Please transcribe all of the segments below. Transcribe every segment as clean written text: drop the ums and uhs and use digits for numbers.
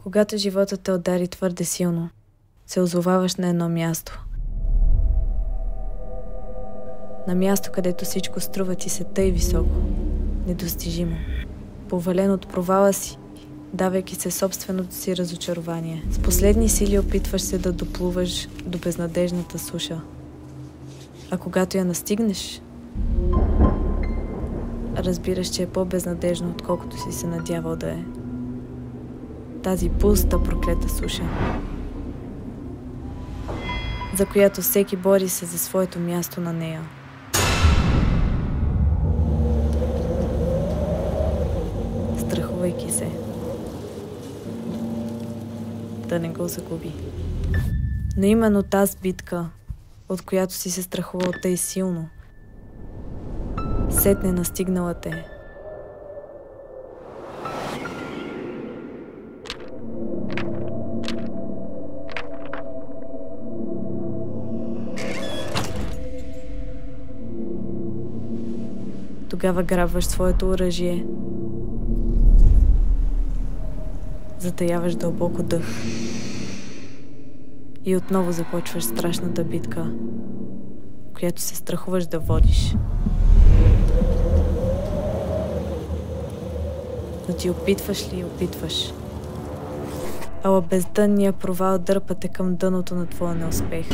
Когато животът те удари твърде силно, се озоваваш на едно място. На място, където всичко струва ти се тъй високо, недостижимо. Повален от провала си, давайки се собственото си разочарование. С последни сили опитваш се да доплуваш до безнадежната суша. А когато я настигнеш, разбираш, че е по-безнадежно, отколкото си се надявал да е. Тази пуста, проклета суша, за която всеки бори се за своето място на нея. Страхувайки се да не го загуби. Но именно тази битка, от която си се страхувал тъй силно, сетне настигнала те. Тогава грабваш своето оръжие, затаяваш дълбоко дъх и отново започваш страшната битка, която се страхуваш да водиш. Но ти опитваш ли, опитваш. Ала бездънния провал дърпа те към дъното на твоя неуспех.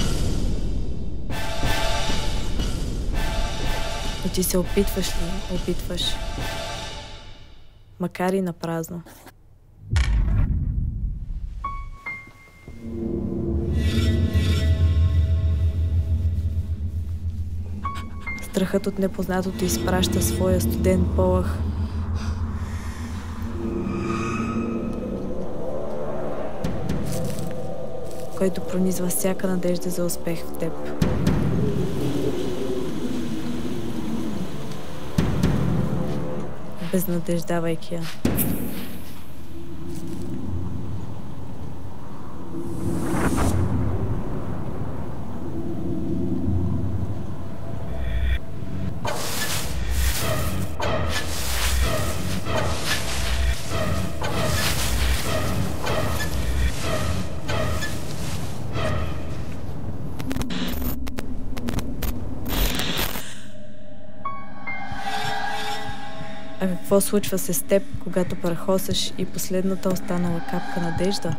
Но ти се опитваш ли, опитваш. Макар и на празно. Страхът от непознатото изпраща своя студен полъх. Който пронизва всяка надежда за успех в теб. Безнадеждавайки я. А какво случва се с теб, когато прахосаш и последната останала капка надежда?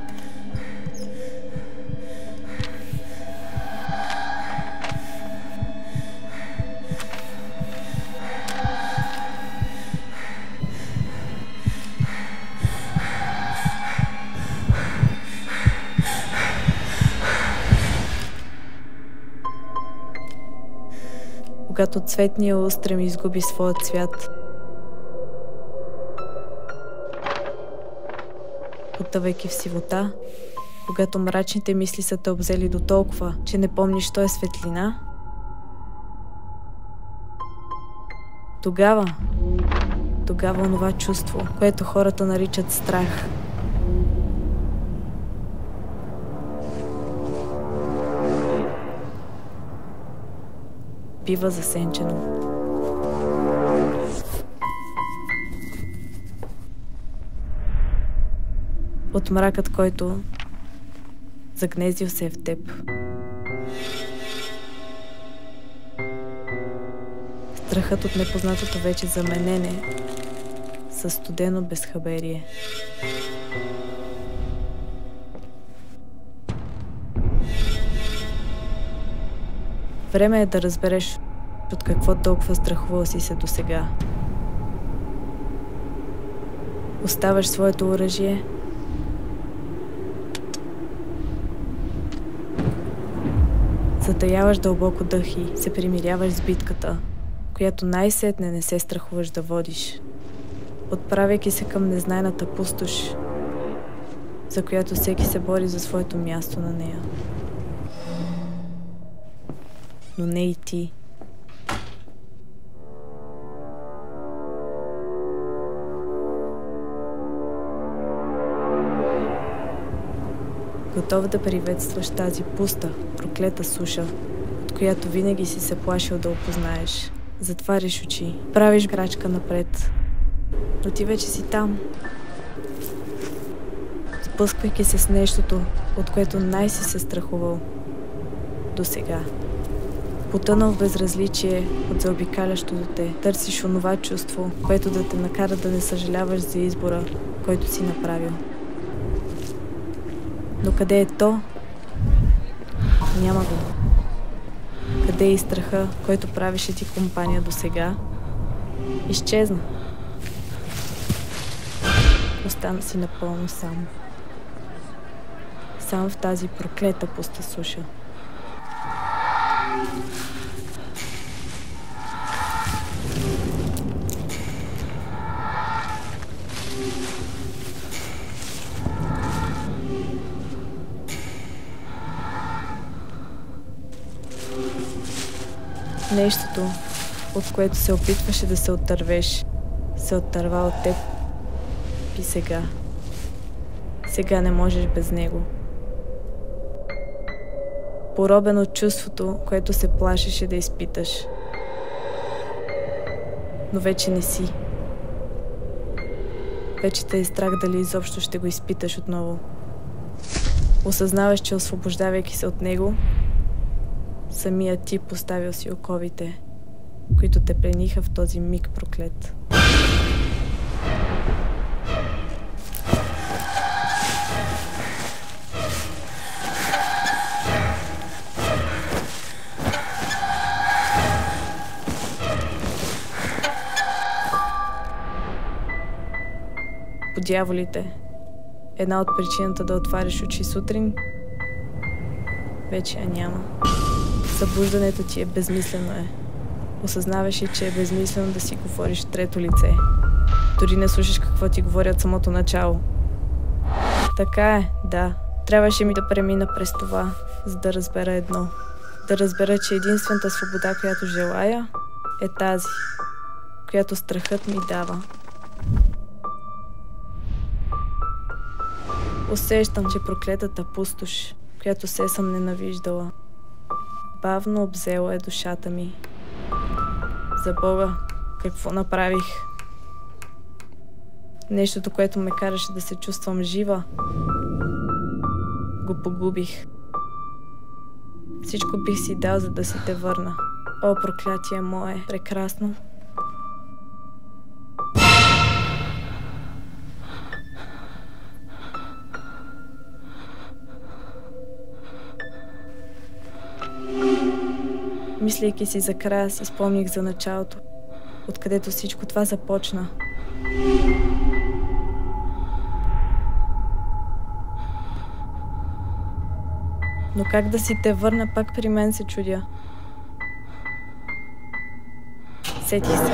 Когато цветният устрем изгуби своят цвят, потъвайки в сивота, когато мрачните мисли са те обзели до толкова, че не помниш, що е светлина, тогава онова чувство, което хората наричат страх, бива засенчено. От мракът, който загнездил се в теб. Страхът от непознатото вече заменене със студено безхаберие. Време е да разбереш от какво толкова страхувал си се досега. Оставаш своето оръжие, затаяваш дълбоко дъх и се примиряваш с битката, която най-сетне не се страхуваш да водиш, отправяйки се към незнайната пустош, за която всеки се бори за своето място на нея. Но не и ти. Готов да приветстваш тази пуста, проклета суша, от която винаги си се плашил да опознаеш. Затваряш очи, правиш крачка напред, но ти вече си там. сблъсквайки се с нещото, от което най-си се страхувал до сега. Потънал в безразличие от заобикалящото те, търсиш онова чувство, което да те накара да не съжаляваш за избора, който си направил. Но къде е то? Няма го. Къде е и страха, който правеше ти компания до сега? Изчезна. Остана си напълно сам. Сам в тази проклета пуста суша. Нещото, от което се опитваше да се отървеш, се отърва от теб и сега. Сега не можеш без него. Поробен от чувството, което се плашеше да изпиташ. Но вече не си. Вече те е страх дали изобщо ще го изпиташ отново. Осъзнаваш, че освобождавайки се от него, самият ти поставил си оковите, които те плениха в този миг проклет. По дяволите, една от причината да отваряш очи сутрин, вече я няма. Събуждането ти е безмислено е. Осъзнаваш ли, че е безмислено да си говориш в трето лице. Дори не слушаш какво ти говорят от самото начало. Така е, да. Трябваше ми да премина през това, за да разбера едно. Да разбера, че единствената свобода, която желая, е тази, която страхът ми дава. Усещам, че проклетата пустош, която се съм ненавиждала, бавно обзела е душата ми. За Бога, какво направих? Нещото, което ме караше да се чувствам жива, го погубих. Всичко бих си дал, за да си те върна. О, проклятие мое, прекрасно! Мислейки си за края, си спомних за началото, откъдето всичко това започна. Но как да си те върна, пак при мен се чудя. Сетих се.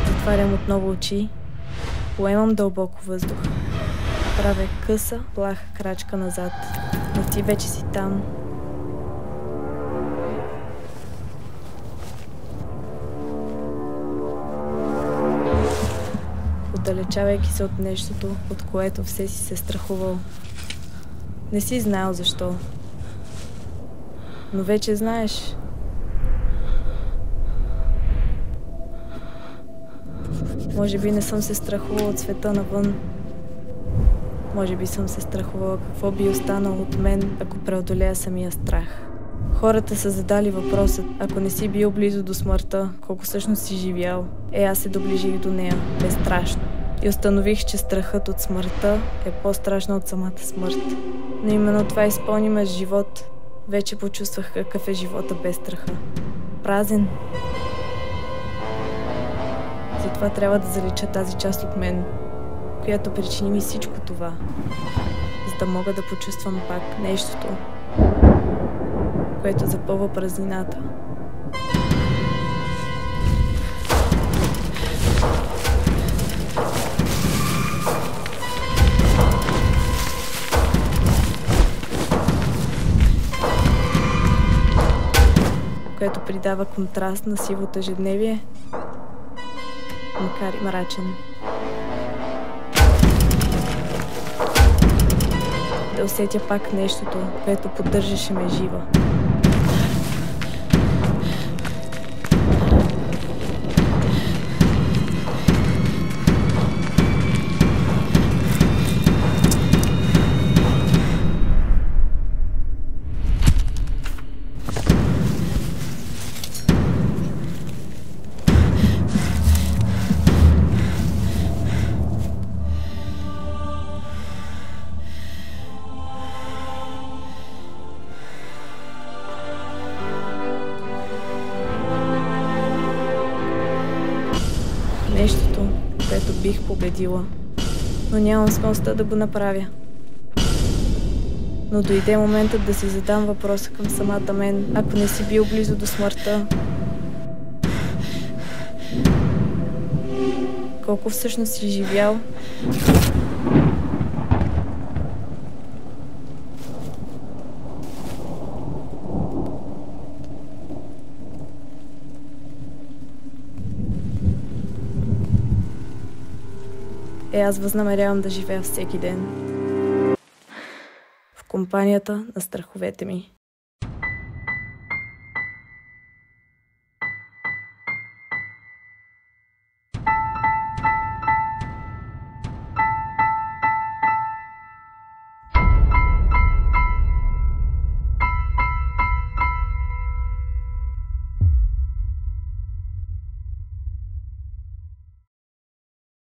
Затварям отново очи, поемам дълбоко въздух. Правя къса, плаха крачка назад, но ти вече си там. Отдалечавайки се от нещото, от което все си се страхувал. Не си знаел защо. Но вече знаеш. Може би не съм се страхувала от света навън. Може би съм се страхувала какво би останало от мен, ако преодолея самия страх. Хората са задали въпросът, ако не си бил близо до смъртта, колко всъщност си живял. Аз се доближих до нея, безстрашно. И установих, че страхът от смъртта е по-страшна от самата смърт. Но именно това изпълни ме с живот. Вече почувствах какъв е живота без страха. Празен. Затова трябва да залича тази част от мен, която причини ми всичко това, за да мога да почувствам пак нещото, което запълва празнината. Което придава контраст на сивото ежедневие, макар и мрачен. Да усетя пак нещото, което поддържаше ме жива. бих победила, но нямам смелостта да го направя. Но дойде моментът да си задам въпроса към самата мен. Ако не си бил близо до смъртта, колко всъщност си живял? Аз възнамерявам да живея всеки ден в компанията на страховете ми.